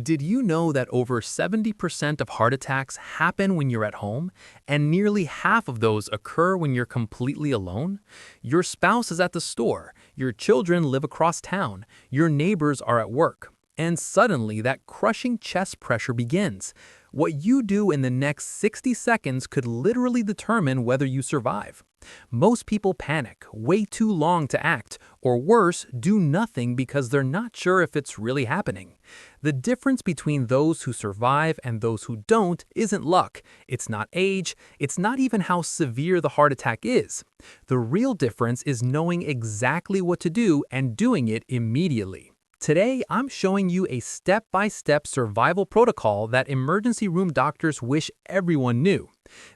Did you know that over 70% of heart attacks happen when you're at home, and nearly half of those occur when you're completely alone? Your spouse is at the store, your children live across town, your neighbors are at work, and suddenly that crushing chest pressure begins. What you do in the next 60 seconds could literally determine whether you survive. Most people panic, wait too long to act, or worse, do nothing because they're not sure if it's really happening. The difference between those who survive and those who don't isn't luck. It's not age. It's not even how severe the heart attack is. The real difference is knowing exactly what to do and doing it immediately. Today, I'm showing you a step-by-step survival protocol that emergency room doctors wish everyone knew.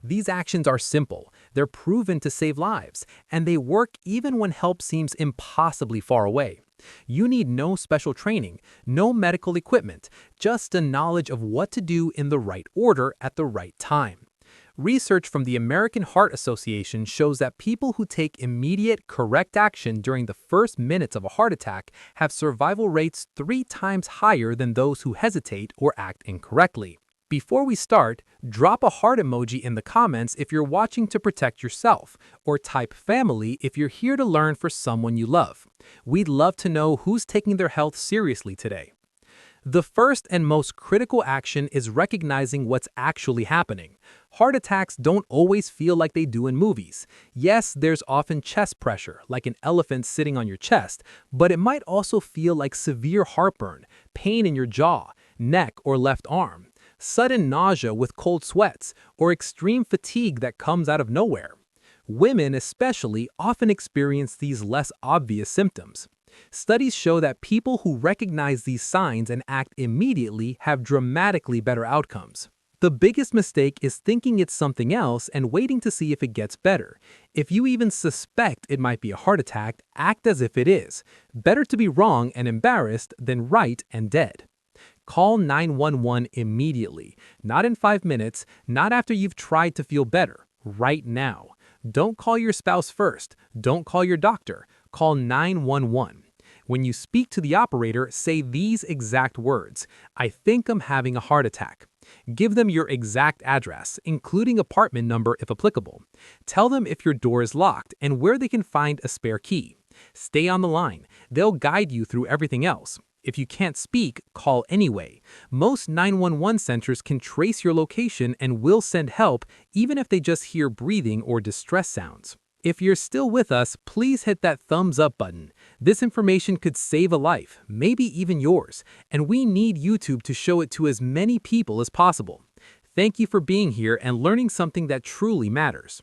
These actions are simple, they're proven to save lives, and they work even when help seems impossibly far away. You need no special training, no medical equipment, just a knowledge of what to do in the right order at the right time. Research from the American Heart Association shows that people who take immediate, correct action during the first minutes of a heart attack have survival rates 3 times higher than those who hesitate or act incorrectly. Before we start, drop a heart emoji in the comments if you're watching to protect yourself, or type family if you're here to learn for someone you love. We'd love to know who's taking their health seriously today. The first and most critical action is recognizing what's actually happening. Heart attacks don't always feel like they do in movies. Yes, there's often chest pressure, like an elephant sitting on your chest, but it might also feel like severe heartburn, pain in your jaw, neck, or left arm, sudden nausea with cold sweats, or extreme fatigue that comes out of nowhere. Women especially often experience these less obvious symptoms. Studies show that people who recognize these signs and act immediately have dramatically better outcomes. The biggest mistake is thinking it's something else and waiting to see if it gets better. If you even suspect it might be a heart attack, act as if it is. Better to be wrong and embarrassed than right and dead. Call 911 immediately. Not in 5 minutes, not after you've tried to feel better. Right now. Don't call your spouse first. Don't call your doctor. Call 911. When you speak to the operator, say these exact words: "I think I'm having a heart attack." Give them your exact address, including apartment number if applicable. Tell them if your door is locked and where they can find a spare key. Stay on the line. They'll guide you through everything else. If you can't speak, call anyway. Most 911 centers can trace your location and will send help even if they just hear breathing or distress sounds. If you're still with us, please hit that thumbs up button. This information could save a life, maybe even yours, and we need YouTube to show it to as many people as possible. Thank you for being here and learning something that truly matters.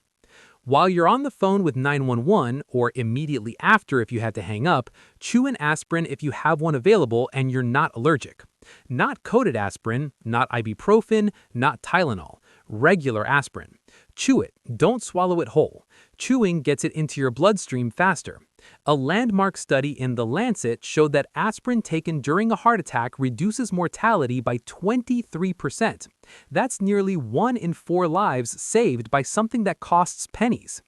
While you're on the phone with 911, or immediately after if you had to hang up, chew an aspirin if you have one available and you're not allergic. Not coated aspirin, not ibuprofen, not Tylenol. Regular aspirin. Chew it, don't swallow it whole. Chewing gets it into your bloodstream faster. A landmark study in The Lancet showed that aspirin taken during a heart attack reduces mortality by 23%. That's nearly 1 in 4 lives saved by something that costs pennies.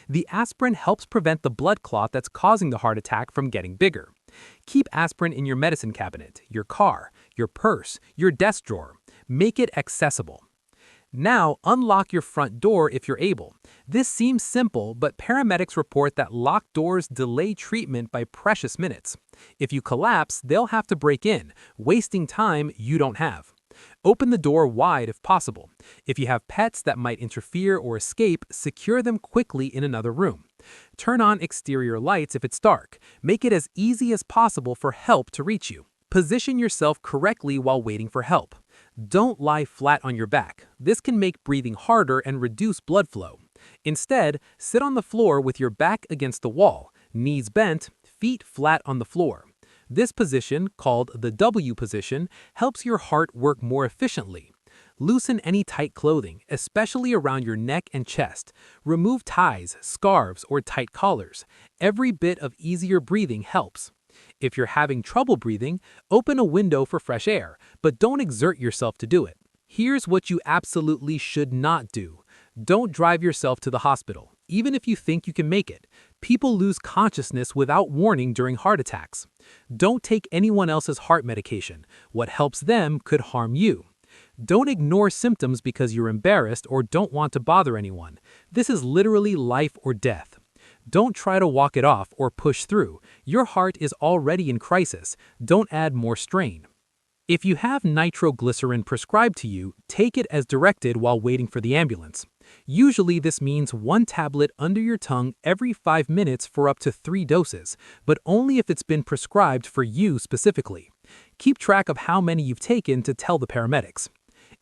The aspirin helps prevent the blood clot that's causing the heart attack from getting bigger. Keep aspirin in your medicine cabinet, your car, your purse, your desk drawer. Make it accessible. Now, unlock your front door if you're able. This seems simple, but paramedics report that locked doors delay treatment by precious minutes. If you collapse, they'll have to break in, wasting time you don't have. Open the door wide if possible. If you have pets that might interfere or escape, secure them quickly in another room. Turn on exterior lights if it's dark. Make it as easy as possible for help to reach you. Position yourself correctly while waiting for help. Don't lie flat on your back. This can make breathing harder and reduce blood flow. Instead, sit on the floor with your back against the wall, knees bent, feet flat on the floor. This position, called the W position, helps your heart work more efficiently. Loosen any tight clothing, especially around your neck and chest. Remove ties, scarves, or tight collars. Every bit of easier breathing helps. If you're having trouble breathing, open a window for fresh air, but don't exert yourself to do it. Here's what you absolutely should not do. Don't drive yourself to the hospital. even if you think you can make it. People lose consciousness without warning during heart attacks. Don't take anyone else's heart medication. What helps them could harm you. Don't ignore symptoms because you're embarrassed or don't want to bother anyone. This is literally life or death. Don't try to walk it off or push through. Your heart is already in crisis. Don't add more strain. If you have nitroglycerin prescribed to you, take it as directed while waiting for the ambulance. Usually this means 1 tablet under your tongue every 5 minutes for up to 3 doses, but only if it's been prescribed for you specifically. Keep track of how many you've taken to tell the paramedics.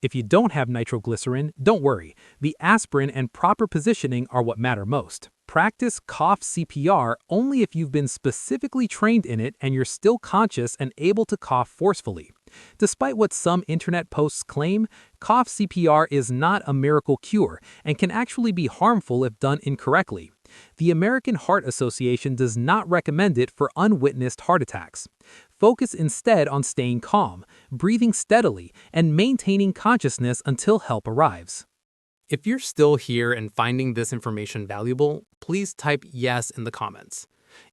If you don't have nitroglycerin, don't worry. The aspirin and proper positioning are what matter most. Practice cough CPR only if you've been specifically trained in it and you're still conscious and able to cough forcefully. Despite what some internet posts claim, cough CPR is not a miracle cure and can actually be harmful if done incorrectly. The American Heart Association does not recommend it for unwitnessed heart attacks. Focus instead on staying calm, breathing steadily, and maintaining consciousness until help arrives. If you're still here and finding this information valuable, please type yes in the comments.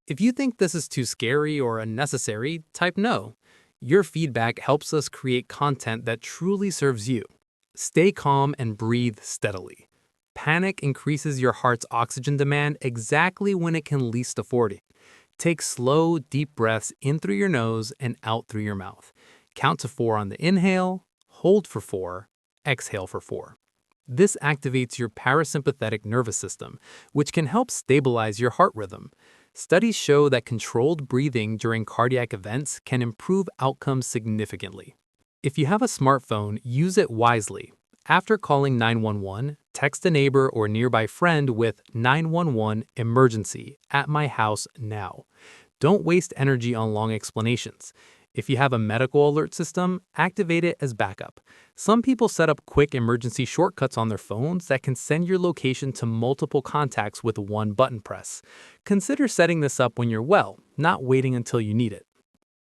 If you think this is too scary or unnecessary, type no. Your feedback helps us create content that truly serves you. Stay calm and breathe steadily. Panic increases your heart's oxygen demand exactly when it can least afford it. Take slow, deep breaths in through your nose and out through your mouth. Count to 4 on the inhale, hold for 4, exhale for 4. This activates your parasympathetic nervous system, which can help stabilize your heart rhythm. Studies show that controlled breathing during cardiac events can improve outcomes significantly. If you have a smartphone, use it wisely. After calling 911, text a neighbor or nearby friend with 911 emergency at my house now. Don't waste energy on long explanations. If you have a medical alert system, activate it as backup. Some people set up quick emergency shortcuts on their phones that can send your location to multiple contacts with one button press. Consider setting this up when you're well, not waiting until you need it.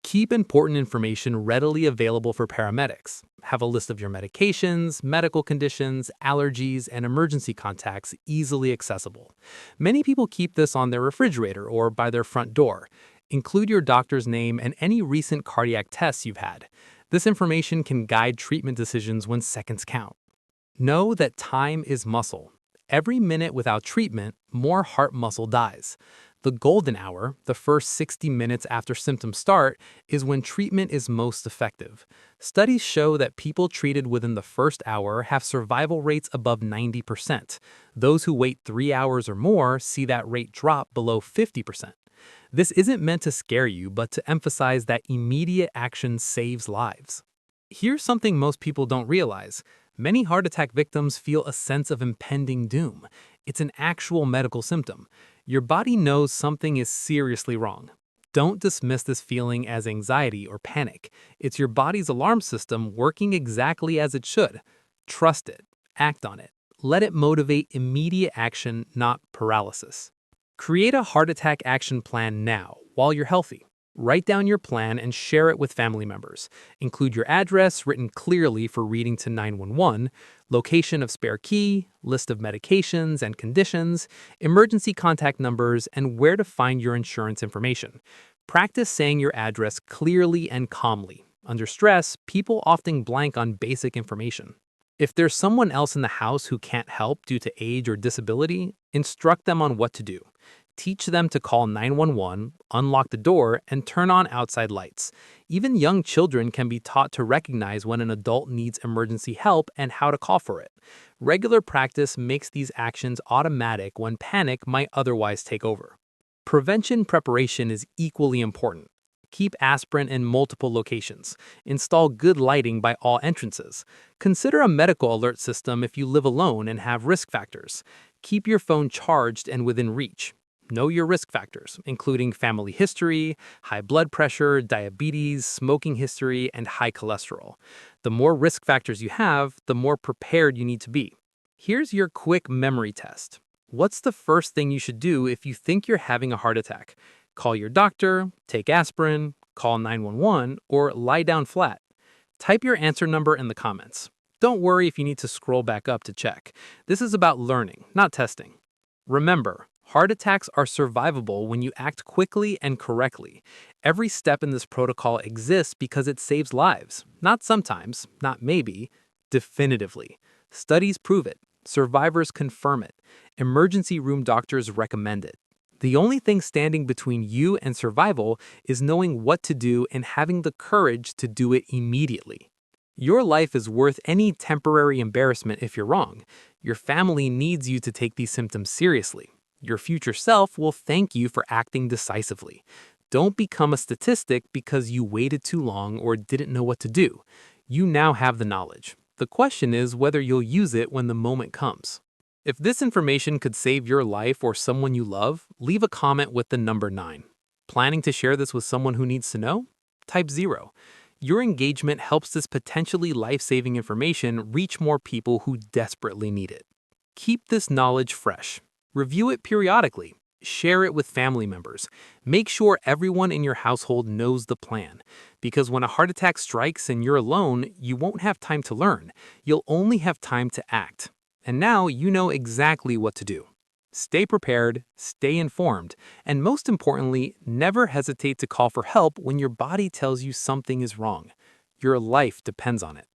Keep important information readily available for paramedics. Have a list of your medications, medical conditions, allergies, and emergency contacts easily accessible. Many people keep this on their refrigerator or by their front door. Include your doctor's name and any recent cardiac tests you've had. This information can guide treatment decisions when seconds count. Know that time is muscle. Every minute without treatment, more heart muscle dies. The golden hour, the first 60 minutes after symptoms start, is when treatment is most effective. Studies show that people treated within the first hour have survival rates above 90%. Those who wait 3 hours or more see that rate drop below 50%. This isn't meant to scare you, but to emphasize that immediate action saves lives. Here's something most people don't realize. Many heart attack victims feel a sense of impending doom. It's an actual medical symptom. Your body knows something is seriously wrong. Don't dismiss this feeling as anxiety or panic. It's your body's alarm system working exactly as it should. Trust it. Act on it. Let it motivate immediate action, not paralysis. Create a heart attack action plan now, while you're healthy. Write down your plan and share it with family members. Include your address written clearly for reading to 911, location of spare key, list of medications and conditions, emergency contact numbers, and where to find your insurance information. Practice saying your address clearly and calmly. Under stress, people often blank on basic information. If there's someone else in the house who can't help due to age or disability, instruct them on what to do. Teach them to call 911, unlock the door, and turn on outside lights. Even young children can be taught to recognize when an adult needs emergency help and how to call for it. Regular practice makes these actions automatic when panic might otherwise take over. Prevention preparation is equally important. Keep aspirin in multiple locations. Install good lighting by all entrances. Consider a medical alert system if you live alone and have risk factors. Keep your phone charged and within reach. Know your risk factors, including family history, high blood pressure, diabetes, smoking history, and high cholesterol. The more risk factors you have, the more prepared you need to be. Here's your quick memory test. What's the first thing you should do if you think you're having a heart attack? Call your doctor, take aspirin, call 911, or lie down flat. Type your answer number in the comments. Don't worry if you need to scroll back up to check. This is about learning, not testing. Remember, heart attacks are survivable when you act quickly and correctly. Every step in this protocol exists because it saves lives. Not sometimes, not maybe, definitively. Studies prove it. Survivors confirm it. Emergency room doctors recommend it. The only thing standing between you and survival is knowing what to do and having the courage to do it immediately. Your life is worth any temporary embarrassment if you're wrong. Your family needs you to take these symptoms seriously. Your future self will thank you for acting decisively. Don't become a statistic because you waited too long or didn't know what to do. You now have the knowledge. The question is whether you'll use it when the moment comes. If this information could save your life or someone you love, leave a comment with the number 9. Planning to share this with someone who needs to know? Type 0. Your engagement helps this potentially life-saving information reach more people who desperately need it. Keep this knowledge fresh. Review it periodically. Share it with family members. Make sure everyone in your household knows the plan. Because when a heart attack strikes and you're alone, you won't have time to learn. You'll only have time to act. And now you know exactly what to do. Stay prepared, stay informed, and most importantly, never hesitate to call for help when your body tells you something is wrong. Your life depends on it.